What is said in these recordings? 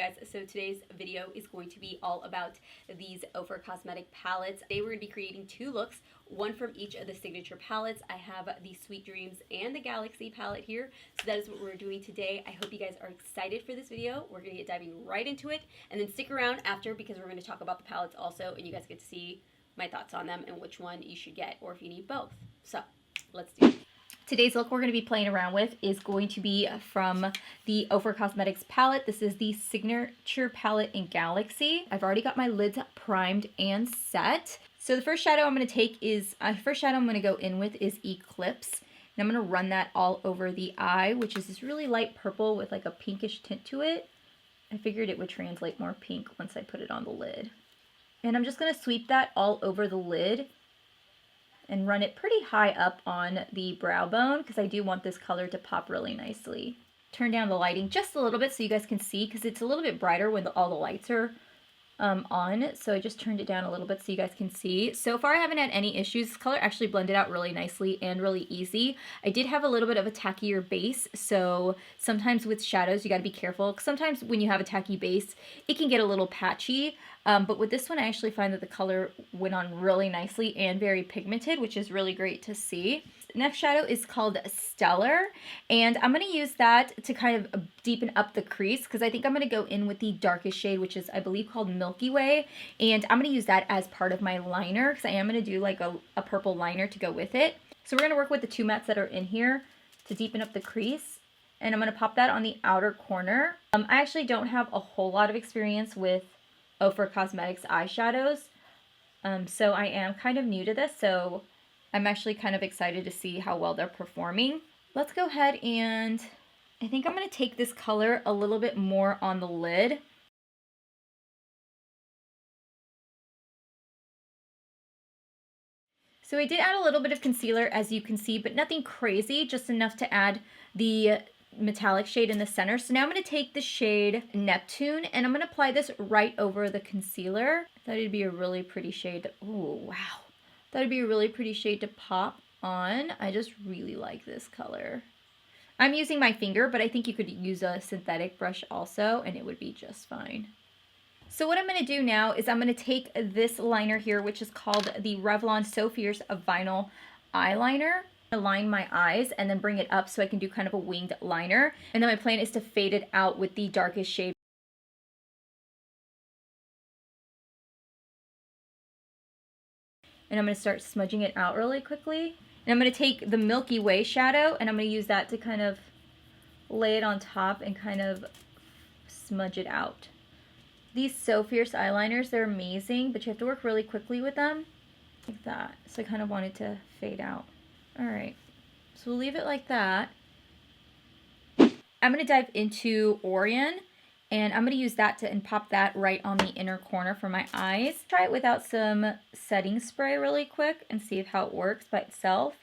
guys, so today's video is going to be all about these Ofra cosmetic palettes. Today we're going to be creating two looks, one from each of the signature palettes. I have the Sweet Dreams and the Galaxy palette here, so that is what we're doing today. I hope you guys are excited for this video. We're going to get diving right into it, and then stick around after because we're going to talk about the palettes also, and you guys get to see my thoughts on them and which one you should get, or if you need both. So let's do it. Today's look we're going to be playing around with is going to be from the Ofra Cosmetics palette. This is the signature palette in Galaxy. I've already got my lids primed and set. So the first shadow I'm going to take is, I'm going to go in with is Eclipse. And I'm going to run that all over the eye, which is this really light purple with like a pinkish tint to it. I figured it would translate more pink once I put it on the lid. And I'm just going to sweep that all over the lid and run it pretty high up on the brow bone because I do want this color to pop really nicely. Turn down the lighting just a little bit so you guys can see, because it's a little bit brighter when all the lights are on. So I just turned it down a little bit so you guys can see. So far I haven't had any issues. This color actually blended out really nicely and really easy. I did have a little bit of a tackier base, so sometimes with shadows you got to be careful. Sometimes when you have a tacky base it can get a little patchy. But with this one, I actually find that the color went on really nicely and very pigmented, which is really great to see. Next shadow is called Stellar, and I'm going to use that to kind of deepen up the crease because I think I'm going to go in with the darkest shade, which is, I believe, called Milky Way, and I'm going to use that as part of my liner because I am going to do like a purple liner to go with it. So we're going to work with the two mattes that are in here to deepen up the crease, and I'm going to pop that on the outer corner. I actually don't have a whole lot of experience with Ofra Cosmetics eyeshadows, so I am kind of new to this, so I'm actually kind of excited to see how well they're performing. Let's go ahead and I think I'm going to take this color a little bit more on the lid. So I did add a little bit of concealer, as you can see, but nothing crazy, just enough to add the metallic shade in the center. So now I'm going to take the shade Neptune and I'm going to apply this right over the concealer. I thought it'd be a really pretty shade. Oh, wow. That would be a really pretty shade to pop on. I just really like this color. I'm using my finger, but I think you could use a synthetic brush also and it would be just fine. So what I'm going to do now is I'm going to take this liner here, which is called the Revlon So Fierce Vinyl Eyeliner. Line my eyes and then bring it up so I can do kind of a winged liner. And then my plan is to fade it out with the darkest shade. And I'm going to start smudging it out really quickly. And I'm going to take the Milky Way shadow and I'm going to use that to kind of lay it on top and kind of smudge it out. These So Fierce eyeliners, they're amazing, but you have to work really quickly with them. Like that. So I kind of want it to fade out. Alright, so we'll leave it like that. I'm going to dive into Orion, and I'm going to use that to and pop that right on the inner corner for my eyes. Try it without some setting spray really quick and see how it works by itself.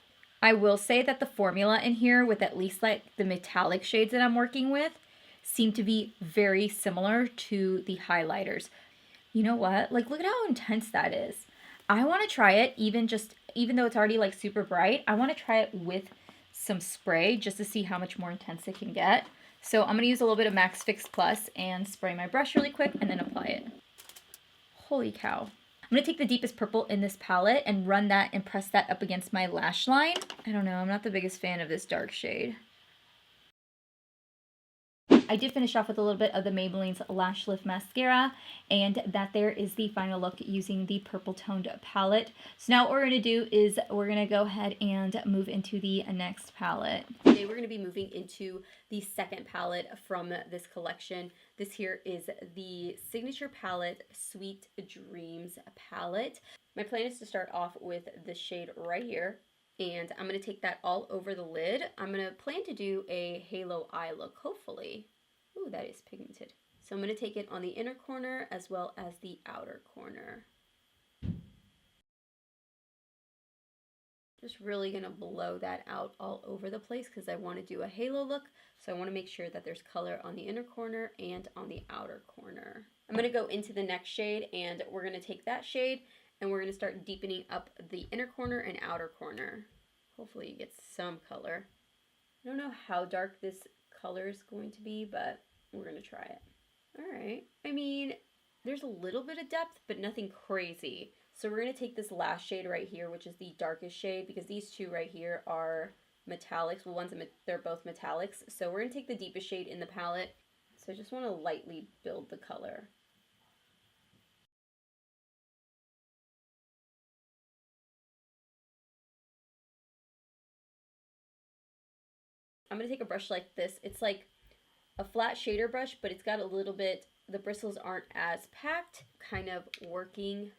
I will say that the formula in here, with at least like the metallic shades that I'm working with, seem to be very similar to the highlighters. You know what? Like, look at how intense that is. I want to try it even though it's already like super bright. I want to try it with some spray just to see how much more intense it can get. So I'm going to use a little bit of Max Fix Plus and spray my brush really quick and then apply it. Holy cow. I'm going to take the deepest purple in this palette and run that and press that up against my lash line. I don't know, I'm not the biggest fan of this dark shade. I did finish off with a little bit of the Maybelline's Lash Lift Mascara, and that there is the final look using the purple toned palette. So now what we're going to do is we're going to go ahead and move into the next palette. Today we're going to be moving into the second palette from this collection. This here is the Signature Palette Sweet Dreams palette. My plan is to start off with the shade right here. And I'm going to take that all over the lid. I'm going to plan to do a halo eye look, hopefully. Ooh, that is pigmented. So I'm going to take it on the inner corner as well as the outer corner. Just really going to blow that out all over the place because I want to do a halo look. So I want to make sure that there's color on the inner corner and on the outer corner. I'm going to go into the next shade and we're going to take that shade and we're going to start deepening up the inner corner and outer corner. Hopefully you get some color. I don't know how dark this color is going to be, but we're going to try it. Alright. I mean, there's a little bit of depth, but nothing crazy. So we're going to take this last shade right here, which is the darkest shade, because these two right here are metallics. Well, they're both metallics. So we're going to take the deepest shade in the palette. So I just want to lightly build the color. I'm going to take a brush like this. It's like a flat shader brush, but it's got a little bit, the bristles aren't as packed, kind of working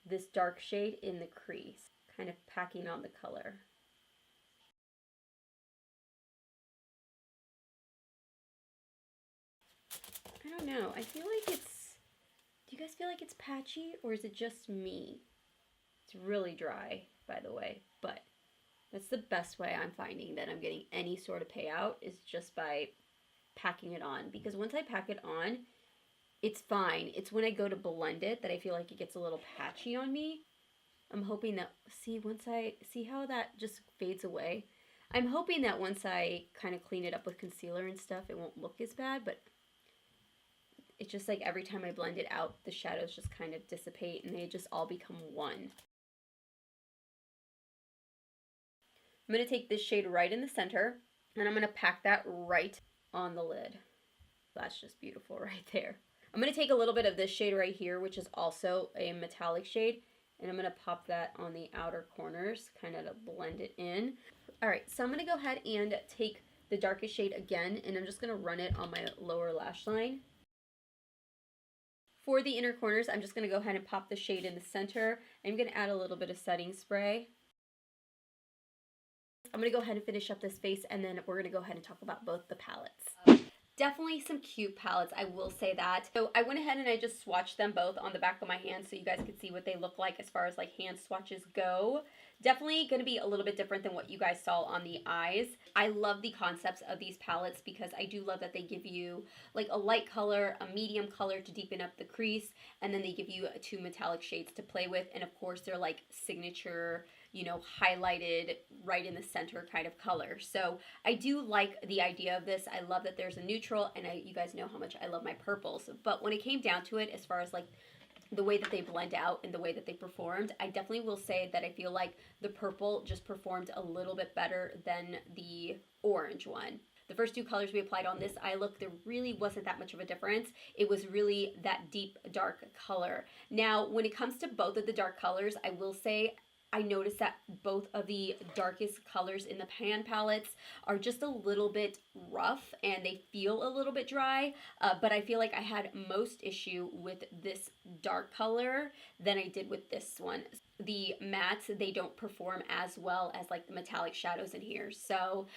this dark shade in the crease, kind of packing on the color. I don't know, I feel like it's, do you guys feel like it's patchy, or is it just me? It's really dry, by the way, but that's the best way I'm finding that I'm getting any sort of payout, is just by packing it on. Because once I pack it on, it's fine. It's when I go to blend it that I feel like it gets a little patchy on me. I'm hoping that, see how that just fades away? I'm hoping that once I kind of clean it up with concealer and stuff, it won't look as bad, but it's just like every time I blend it out, the shadows just kind of dissipate and they just all become one. I'm going to take this shade right in the center, and I'm going to pack that right on the lid. That's just beautiful right there. I'm going to take a little bit of this shade right here, which is also a metallic shade, and I'm going to pop that on the outer corners, kind of to blend it in. Alright, so I'm going to go ahead and take the darkest shade again, and I'm just going to run it on my lower lash line. For the inner corners, I'm just going to go ahead and pop the shade in the center. I'm going to add a little bit of setting spray. I'm going to go ahead and finish up this face, and then we're going to go ahead and talk about both the palettes. Definitely some cute palettes, I will say that. So I went ahead and I just swatched them both on the back of my hand so you guys could see what they look like as far as like hand swatches go. Definitely going to be a little bit different than what you guys saw on the eyes. I love the concepts of these palettes because I do love that they give you like a light color, a medium color to deepen up the crease, and then they give you two metallic shades to play with, and of course they're like signature, you know, highlighted right in the center kind of color. So I do like the idea of this. I love that there's a neutral, and you guys know how much I love my purples. But when it came down to it, as far as like the way that they blend out and the way that they performed, I definitely will say that I feel like the purple just performed a little bit better than the orange one. The first two colors we applied on this eye look, there really wasn't that much of a difference. It was really that deep, dark color. Now, when it comes to both of the dark colors, I will say I noticed that both of the darkest colors in the Pan palettes are just a little bit rough and they feel a little bit dry, but I feel like I had most issue with this dark color than I did with this one. The mattes, they don't perform as well as like the metallic shadows in here. So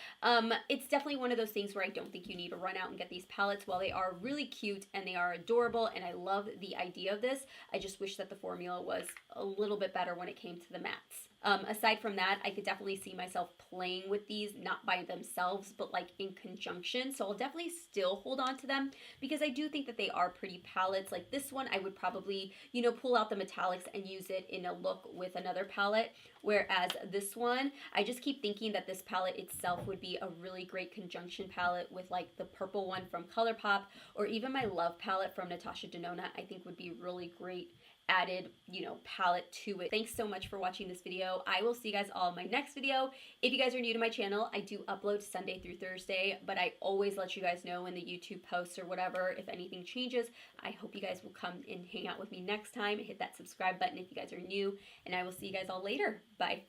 it's definitely one of those things where I don't think you need to run out and get these palettes. While they are really cute and they are adorable and I love the idea of this, I just wish that the formula was a little bit better when it came to the mattes. Aside from that, I could definitely see myself playing with these, not by themselves, but like in conjunction. So I'll definitely still hold on to them because I do think that they are pretty palettes. Like this one, I would probably, you know, pull out the metallics and use it in a look with another palette. Whereas this one, I just keep thinking that this palette itself would be a really great conjunction palette with like the purple one from Colourpop, or even my Love palette from Natasha Denona, I think would be really great added, you know, palette to it. Thanks so much for watching this video. I will see you guys all in my next video. If you guys are new to my channel, I do upload Sunday through Thursday, but I always let you guys know in the YouTube posts or whatever if anything changes. I hope you guys will come and hang out with me next time. Hit that subscribe button if you guys are new, and I will see you guys all later. Bye.